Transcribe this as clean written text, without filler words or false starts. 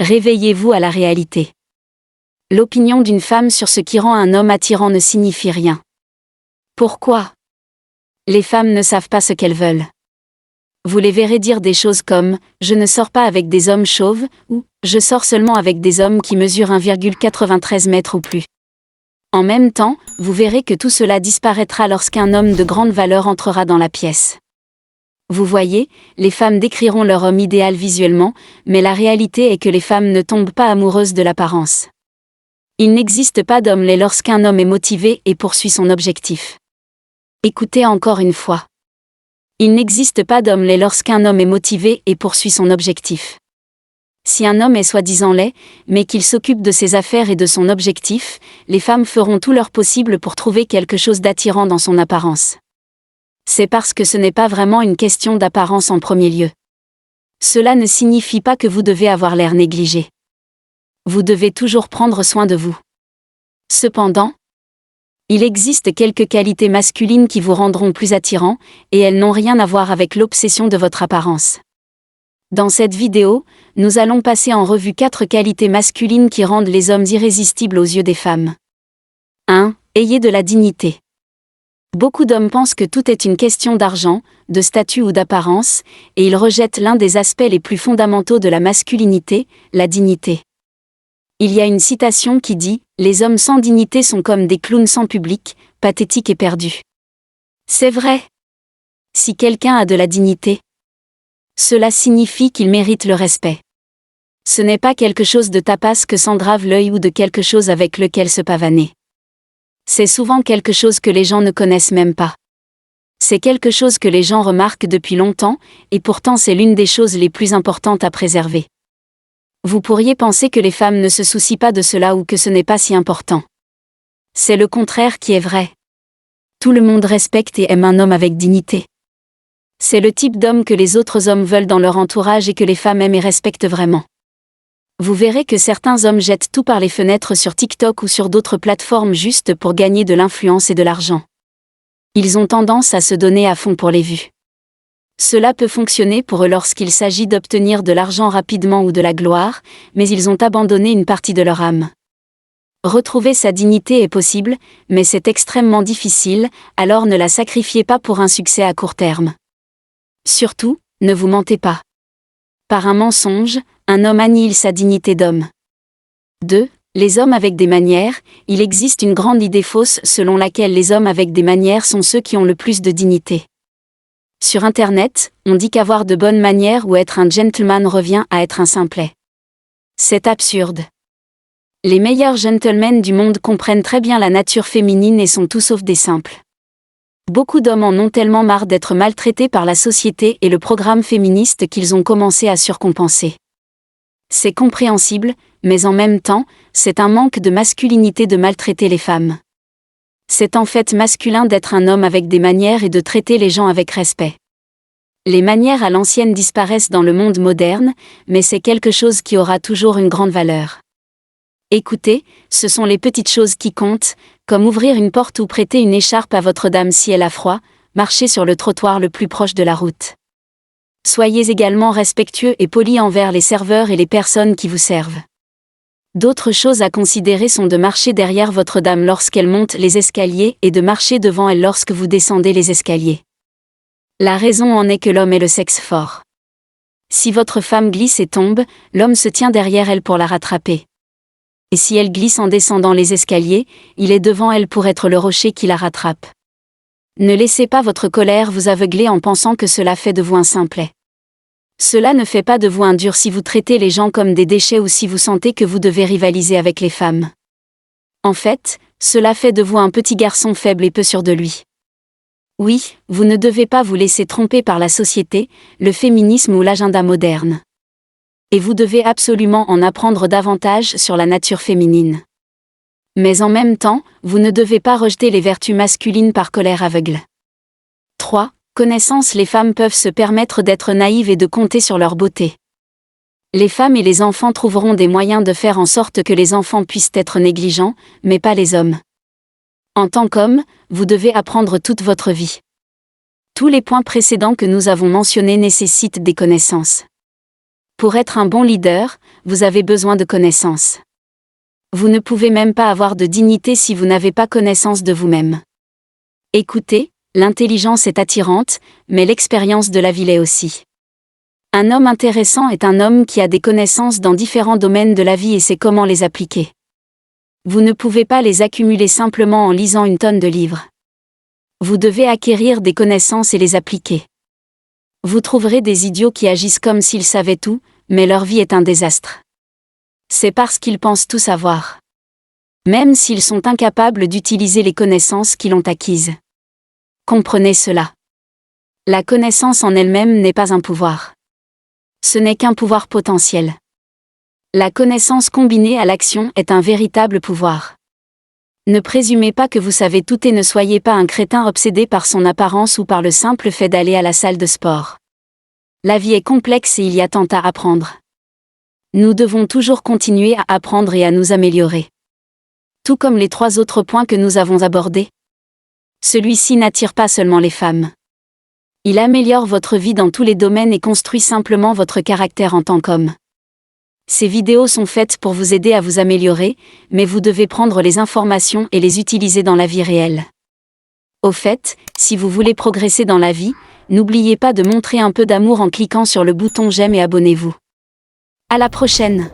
Réveillez-vous à la réalité. L'opinion d'une femme sur ce qui rend un homme attirant ne signifie rien. Pourquoi ? Les femmes ne savent pas ce qu'elles veulent. Vous les verrez dire des choses comme « Je ne sors pas avec des hommes chauves » ou « Je sors seulement avec des hommes qui mesurent 1,93 mètres ou plus ». En même temps, vous verrez que tout cela disparaîtra lorsqu'un homme de grande valeur entrera dans la pièce. Vous voyez, les femmes décriront leur homme idéal visuellement, mais la réalité est que les femmes ne tombent pas amoureuses de l'apparence. Il n'existe pas d'homme laid lorsqu'un homme est motivé et poursuit son objectif. Écoutez encore une fois. Il n'existe pas d'homme laid lorsqu'un homme est motivé et poursuit son objectif. Si un homme est soi-disant laid, mais qu'il s'occupe de ses affaires et de son objectif, les femmes feront tout leur possible pour trouver quelque chose d'attirant dans son apparence. C'est parce que ce n'est pas vraiment une question d'apparence en premier lieu. Cela ne signifie pas que vous devez avoir l'air négligé. Vous devez toujours prendre soin de vous. Cependant, il existe quelques qualités masculines qui vous rendront plus attirant, et elles n'ont rien à voir avec l'obsession de votre apparence. Dans cette vidéo, nous allons passer en revue 4 qualités masculines qui rendent les hommes irrésistibles aux yeux des femmes. 1. Ayez de la dignité. Beaucoup d'hommes pensent que tout est une question d'argent, de statut ou d'apparence, et ils rejettent l'un des aspects les plus fondamentaux de la masculinité, la dignité. Il y a une citation qui dit « Les hommes sans dignité sont comme des clowns sans public, pathétiques et perdus ». C'est vrai. Si quelqu'un a de la dignité, cela signifie qu'il mérite le respect. Ce n'est pas quelque chose de tapas que s'engrave l'œil ou de quelque chose avec lequel se pavaner. C'est souvent quelque chose que les gens ne connaissent même pas. C'est quelque chose que les gens remarquent depuis longtemps, et pourtant c'est l'une des choses les plus importantes à préserver. Vous pourriez penser que les femmes ne se soucient pas de cela ou que ce n'est pas si important. C'est le contraire qui est vrai. Tout le monde respecte et aime un homme avec dignité. C'est le type d'homme que les autres hommes veulent dans leur entourage et que les femmes aiment et respectent vraiment. Vous verrez que certains hommes jettent tout par les fenêtres sur TikTok ou sur d'autres plateformes juste pour gagner de l'influence et de l'argent. Ils ont tendance à se donner à fond pour les vues. Cela peut fonctionner pour eux lorsqu'il s'agit d'obtenir de l'argent rapidement ou de la gloire, mais ils ont abandonné une partie de leur âme. Retrouver sa dignité est possible, mais c'est extrêmement difficile, alors ne la sacrifiez pas pour un succès à court terme. Surtout, ne vous mentez pas. Par un mensonge, un homme annihile sa dignité d'homme. 2. Les hommes avec des manières. Il existe une grande idée fausse selon laquelle les hommes avec des manières sont ceux qui ont le plus de dignité. Sur Internet, on dit qu'avoir de bonnes manières ou être un gentleman revient à être un simplet. C'est absurde. Les meilleurs gentlemen du monde comprennent très bien la nature féminine et sont tout sauf des simples. Beaucoup d'hommes en ont tellement marre d'être maltraités par la société et le programme féministe qu'ils ont commencé à surcompenser. C'est compréhensible, mais en même temps, c'est un manque de masculinité de maltraiter les femmes. C'est en fait masculin d'être un homme avec des manières et de traiter les gens avec respect. Les manières à l'ancienne disparaissent dans le monde moderne, mais c'est quelque chose qui aura toujours une grande valeur. Écoutez, ce sont les petites choses qui comptent, comme ouvrir une porte ou prêter une écharpe à votre dame si elle a froid, marcher sur le trottoir le plus proche de la route. Soyez également respectueux et polis envers les serveurs et les personnes qui vous servent. D'autres choses à considérer sont de marcher derrière votre dame lorsqu'elle monte les escaliers et de marcher devant elle lorsque vous descendez les escaliers. La raison en est que l'homme est le sexe fort. Si votre femme glisse et tombe, l'homme se tient derrière elle pour la rattraper. Et si elle glisse en descendant les escaliers, il est devant elle pour être le rocher qui la rattrape. Ne laissez pas votre colère vous aveugler en pensant que cela fait de vous un simplet. Cela ne fait pas de vous un dur si vous traitez les gens comme des déchets ou si vous sentez que vous devez rivaliser avec les femmes. En fait, cela fait de vous un petit garçon faible et peu sûr de lui. Oui, vous ne devez pas vous laisser tromper par la société, le féminisme ou l'agenda moderne. Et vous devez absolument en apprendre davantage sur la nature féminine. Mais en même temps, vous ne devez pas rejeter les vertus masculines par colère aveugle. 3. Connaissance. Les femmes peuvent se permettre d'être naïves et de compter sur leur beauté. Les femmes et les enfants trouveront des moyens de faire en sorte que les enfants puissent être négligents, mais pas les hommes. En tant qu'homme, vous devez apprendre toute votre vie. Tous les points précédents que nous avons mentionnés nécessitent des connaissances. Pour être un bon leader, vous avez besoin de connaissances. Vous ne pouvez même pas avoir de dignité si vous n'avez pas connaissance de vous-même. Écoutez, l'intelligence est attirante, mais l'expérience de la vie l'est aussi. Un homme intéressant est un homme qui a des connaissances dans différents domaines de la vie et sait comment les appliquer. Vous ne pouvez pas les accumuler simplement en lisant une tonne de livres. Vous devez acquérir des connaissances et les appliquer. Vous trouverez des idiots qui agissent comme s'ils savaient tout, mais leur vie est un désastre. C'est parce qu'ils pensent tout savoir. Même s'ils sont incapables d'utiliser les connaissances qu'ils ont acquises. Comprenez cela. La connaissance en elle-même n'est pas un pouvoir. Ce n'est qu'un pouvoir potentiel. La connaissance combinée à l'action est un véritable pouvoir. Ne présumez pas que vous savez tout et ne soyez pas un crétin obsédé par son apparence ou par le simple fait d'aller à la salle de sport. La vie est complexe et il y a tant à apprendre. Nous devons toujours continuer à apprendre et à nous améliorer. Tout comme les 3 autres points que nous avons abordés. Celui-ci n'attire pas seulement les femmes. Il améliore votre vie dans tous les domaines et construit simplement votre caractère en tant qu'homme. Ces vidéos sont faites pour vous aider à vous améliorer, mais vous devez prendre les informations et les utiliser dans la vie réelle. Au fait, si vous voulez progresser dans la vie, n'oubliez pas de montrer un peu d'amour en cliquant sur le bouton j'aime et abonnez-vous. À la prochaine!